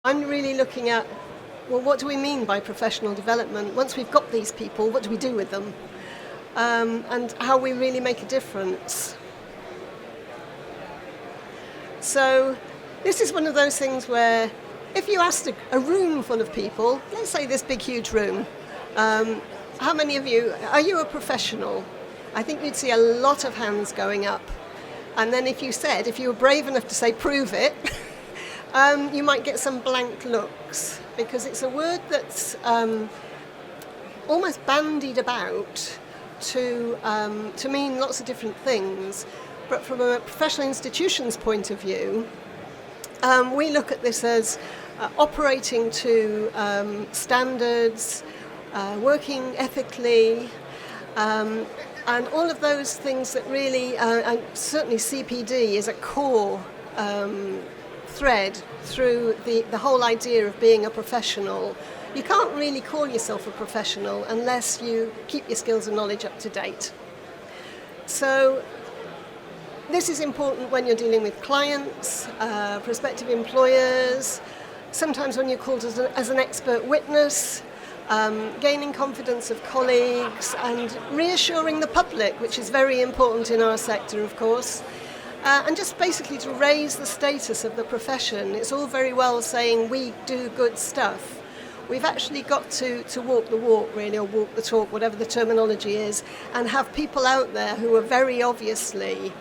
I'm really looking at, well, what do we mean by professional development? Once we've got these people, what do we do with them? And how we really make a difference. So this is one of those things where if you asked a room full of people, let's say this big, huge room, how many of you, are you a professional? I think you'd see a lot of hands going up. And then if you were brave enough to say, prove it, you might get some blank looks, because it's a word that's almost bandied about to mean lots of different things. But from a professional institution's point of view, we look at this as operating to standards, working ethically, and all of those things that really, and certainly CPD is a core thread through the whole idea of being a professional. You can't really call yourself a professional unless you keep your skills and knowledge up to date. So this is important when you're dealing with clients, prospective employers, sometimes when you're called as an expert witness, gaining confidence of colleagues and reassuring the public, which is very important in our sector, of course. And just basically to raise the status of the profession. It's all very well saying we do good stuff. We've actually got to walk the walk, really, or walk the talk, whatever the terminology is, and have people out there who are very obviously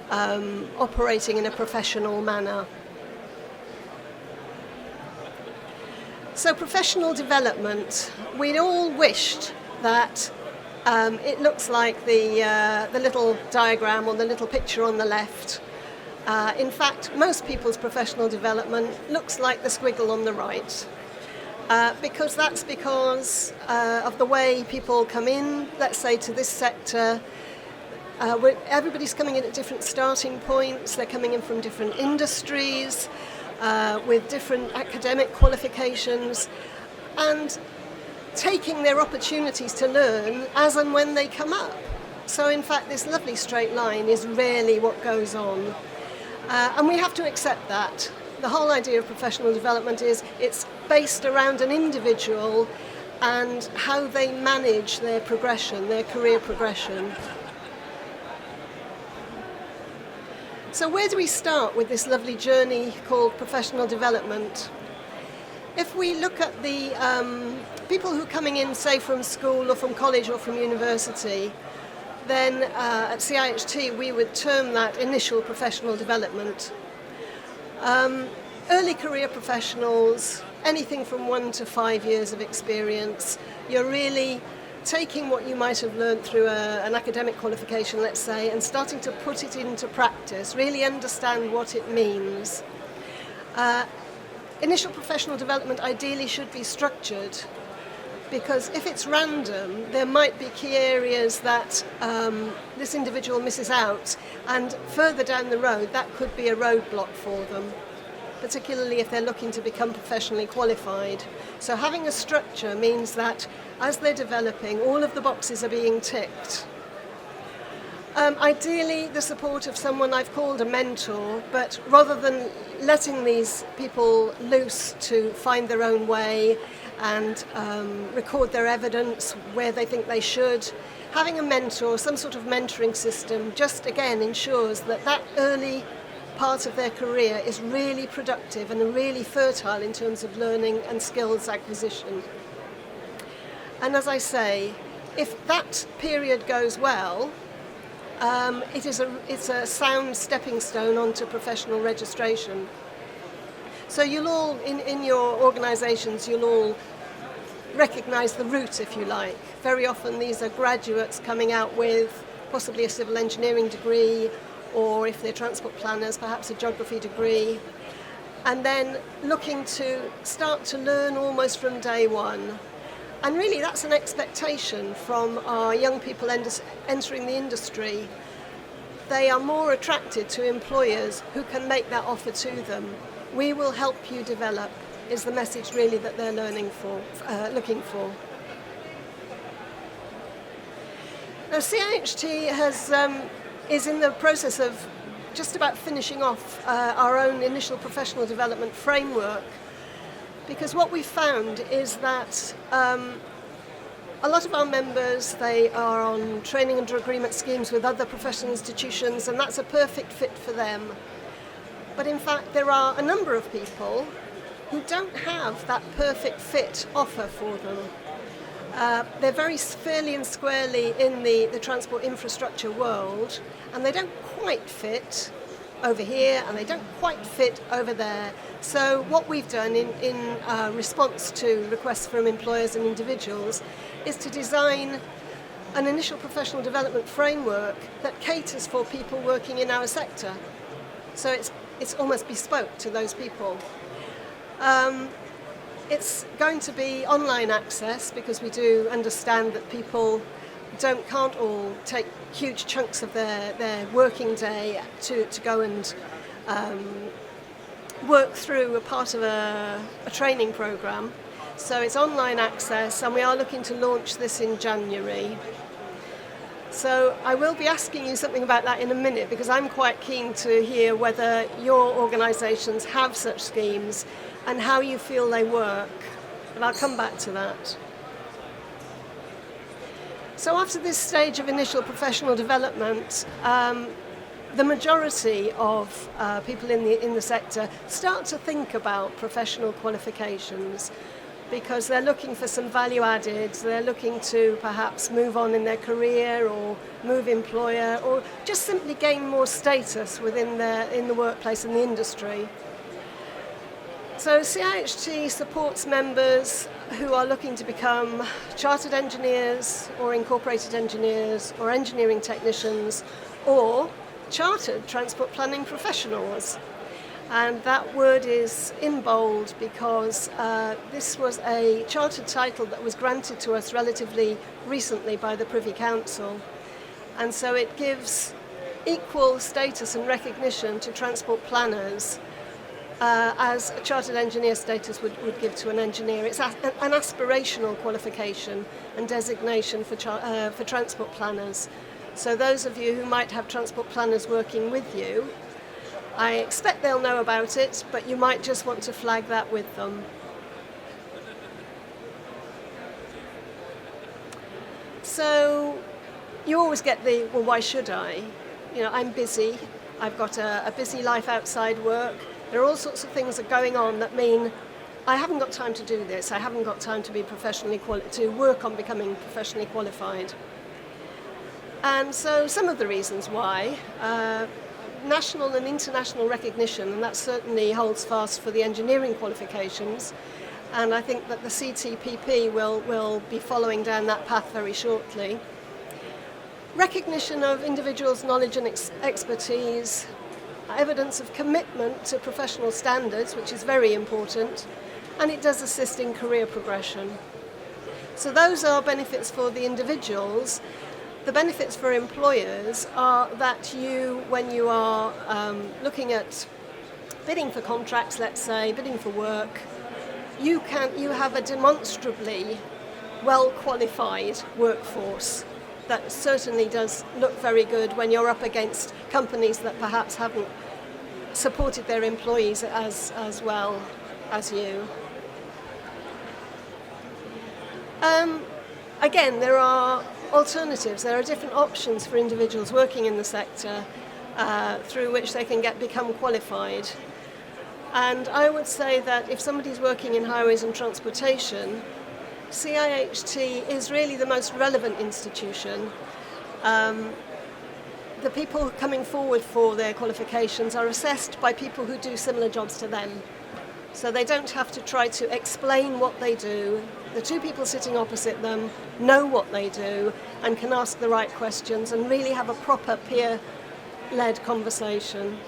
operating in a professional manner. So professional development, we'd all wished that it looks like the little diagram or the little picture on the left. In fact, most people's professional development looks like the squiggle on the right. Because of the way people come in, let's say, to this sector. Everybody's coming in at different starting points. They're coming in from different industries, with different academic qualifications, and taking their opportunities to learn as and when they come up. So in fact, this lovely straight line is really what goes on. And we have to accept that. The whole idea of professional development is it's based around an individual and how they manage their progression, their career progression. So where do we start with this lovely journey called professional development? If we look at the people who are coming in, say, from school or from college or from university, then at CIHT we would term that initial professional development. Early career professionals, anything from 1 to 5 years of experience, you're really taking what you might have learned through an academic qualification, let's say, and starting to put it into practice, really understand what it means. Initial professional development ideally should be structured, because if it's random, there might be key areas that this individual misses out, and further down the road that could be a roadblock for them, particularly if they're looking to become professionally qualified. So having a structure means that as they're developing, all of the boxes are being ticked. Ideally, the support of someone I've called a mentor, but rather than letting these people loose to find their own way and record their evidence where they think they should, having a mentor, some sort of mentoring system, just again ensures that that early part of their career is really productive and really fertile in terms of learning and skills acquisition. And as I say, if that period goes well, it's a sound stepping stone onto professional registration. So you'll all, in your organisations, you'll all recognise the route, if you like. Very often these are graduates coming out with possibly a civil engineering degree, or if they're transport planners, perhaps a geography degree, and then looking to start to learn almost from day one. And really that's an expectation from our young people entering the industry. They are more attracted to employers who can make that offer to them. We will help you develop, is the message really that they're looking for. Now CIHT is in the process of just about finishing off our own initial professional development framework. because what we found is that a lot of our members, they are on training under agreement schemes with other professional institutions, and that's a perfect fit for them. But in fact, there are a number of people who don't have that perfect fit offer for them. They're very fairly and squarely in the transport infrastructure world, and they don't quite fit over here, and they don't quite fit over there. So what we've done in response to requests from employers and individuals is to design an initial professional development framework that caters for people working in our sector. So it's almost bespoke to those people. It's going to be online access, because we do understand that people can't all take huge chunks of their working day to go and work through a part of a training program. So it's online access, and we are looking to launch this in January. So I will be asking you something about that in a minute, because I'm quite keen to hear whether your organisations have such schemes and how you feel they work. But I'll come back to that. So after this stage of initial professional development, the majority of people in the sector start to think about professional qualifications, because they're looking for some value added. They're looking to perhaps move on in their career, or move employer, or just simply gain more status in the workplace and the industry. So CIHT supports members who are looking to become chartered engineers, or incorporated engineers, or engineering technicians, or chartered transport planning professionals. And that word is in bold because this was a chartered title that was granted to us relatively recently by the Privy Council. And so it gives equal status and recognition to transport planners as a chartered engineer status would give to an engineer. It's an aspirational qualification and designation for transport planners. So those of you who might have transport planners working with you, I expect they'll know about it, but you might just want to flag that with them. So you always get well, why should I? You know, I'm busy. I've got a busy life outside work. There are all sorts of things that are going on that mean I haven't got time to do this. I haven't got time to be to work on becoming professionally qualified. And so some of the reasons why, national and international recognition, and that certainly holds fast for the engineering qualifications, and I think that the CTPP will be following down that path very shortly. Recognition of individuals' knowledge and expertise, evidence of commitment to professional standards, which is very important, and it does assist in career progression. So those are benefits for the individuals. The benefits for employers are that when you are looking at bidding for contracts, let's say, bidding for work, you have a demonstrably well-qualified workforce that certainly does look very good when you're up against companies that perhaps haven't supported their employees as well as you. Again, there are alternatives. There are different options for individuals working in the sector through which they can become qualified. And I would say that if somebody's working in highways and transportation, CIHT is really the most relevant institution. The people coming forward for their qualifications are assessed by people who do similar jobs to them. So they don't have to try to explain what they do. The two people sitting opposite them know what they do and can ask the right questions and really have a proper peer-led conversation.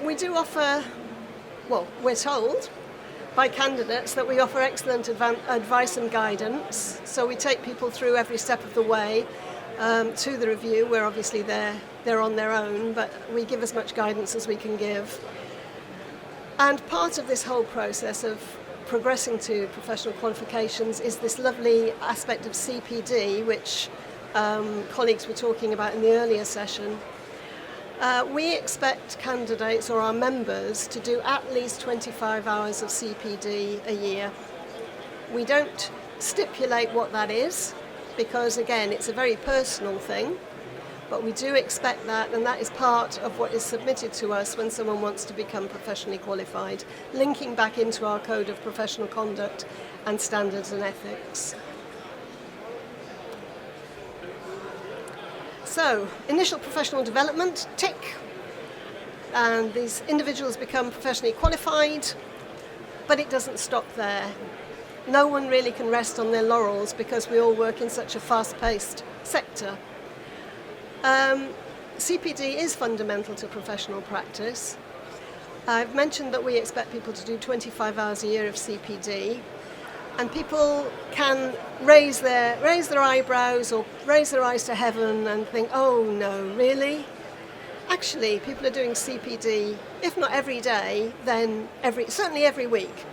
We do offer, well, we're told by candidates that we offer excellent advice and guidance. So we take people through every step of the way to the review, where obviously they're on their own, but we give as much guidance as we can give. And part of this whole process of progressing to professional qualifications is this lovely aspect of CPD, which colleagues were talking about in the earlier session. We expect candidates or our members to do at least 25 hours of CPD a year. We don't stipulate what that is because, again, it's a very personal thing, but we do expect that, and that is part of what is submitted to us when someone wants to become professionally qualified, linking back into our Code of Professional Conduct and Standards and Ethics. So, initial professional development, tick, and these individuals become professionally qualified, but it doesn't stop there. No one really can rest on their laurels because we all work in such a fast-paced sector. CPD is fundamental to professional practice. I've mentioned that we expect people to do 25 hours a year of CPD, and people can raise their eyebrows or raise their eyes to heaven and think, oh no, really? Actually, people are doing CPD, if not every day, then certainly every week.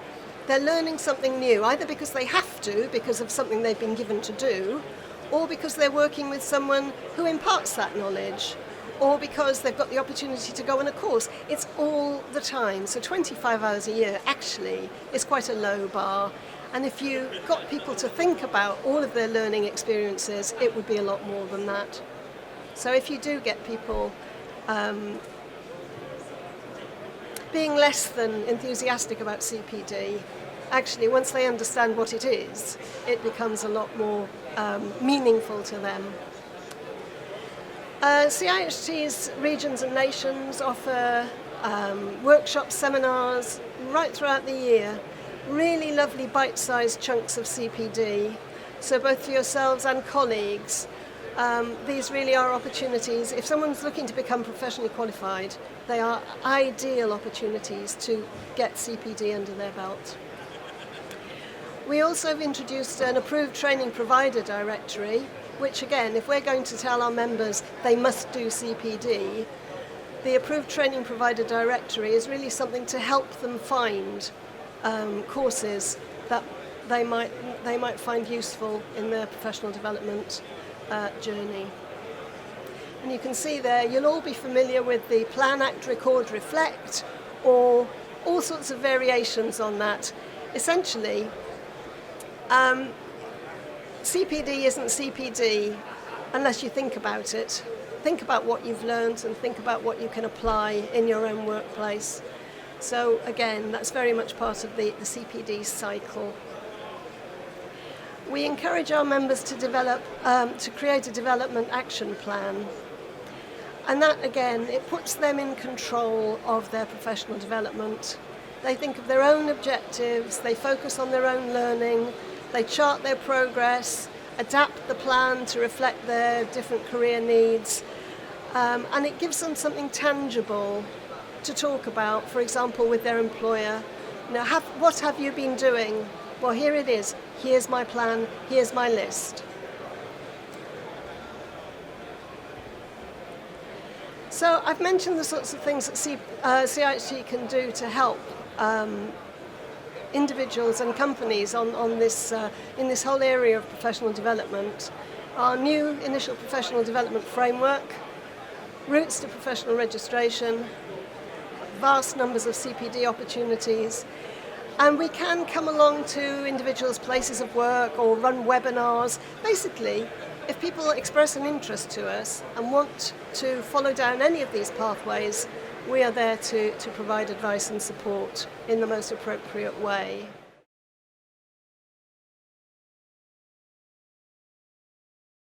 They're learning something new, either because they have to, because of something they've been given to do, or because they're working with someone who imparts that knowledge, or because they've got the opportunity to go on a course. It's all the time. So 25 hours a year actually is quite a low bar. And if you got people to think about all of their learning experiences, it would be a lot more than that. So if you do get people being less than enthusiastic about CPD, actually once they understand what it is, it becomes a lot more meaningful to them. CIHT's regions and nations offer workshops, seminars right throughout the year. Really lovely bite-sized chunks of CPD. So both for yourselves and colleagues, these really are opportunities. If someone's looking to become professionally qualified, they are ideal opportunities to get CPD under their belt. We also have introduced an approved training provider directory, which again, if we're going to tell our members they must do CPD, the approved training provider directory is really something to help them find courses that they might find useful in their professional development journey. And you can see there, you'll all be familiar with the Plan, Act, Record, Reflect, or all sorts of variations on that. Essentially, CPD isn't CPD unless you think about it. Think about what you've learned and think about what you can apply in your own workplace. So again, that's very much part of the CPD cycle. We encourage our members to to create a development action plan. And that, again, it puts them in control of their professional development. They think of their own objectives, they focus on their own learning, they chart their progress, adapt the plan to reflect their different career needs, and it gives them something tangible to talk about, for example, with their employer. You know, what have you been doing? Well, here it is. Here's my plan. Here's my list. So I've mentioned the sorts of things that CIHT can do to help individuals and companies on this in this whole area of professional development. Our new initial professional development framework, routes to professional registration, vast numbers of CPD opportunities, and we can come along to individuals' places of work or run webinars. Basically, if people express an interest to us and want to follow down any of these pathways, we are there to provide advice and support in the most appropriate way.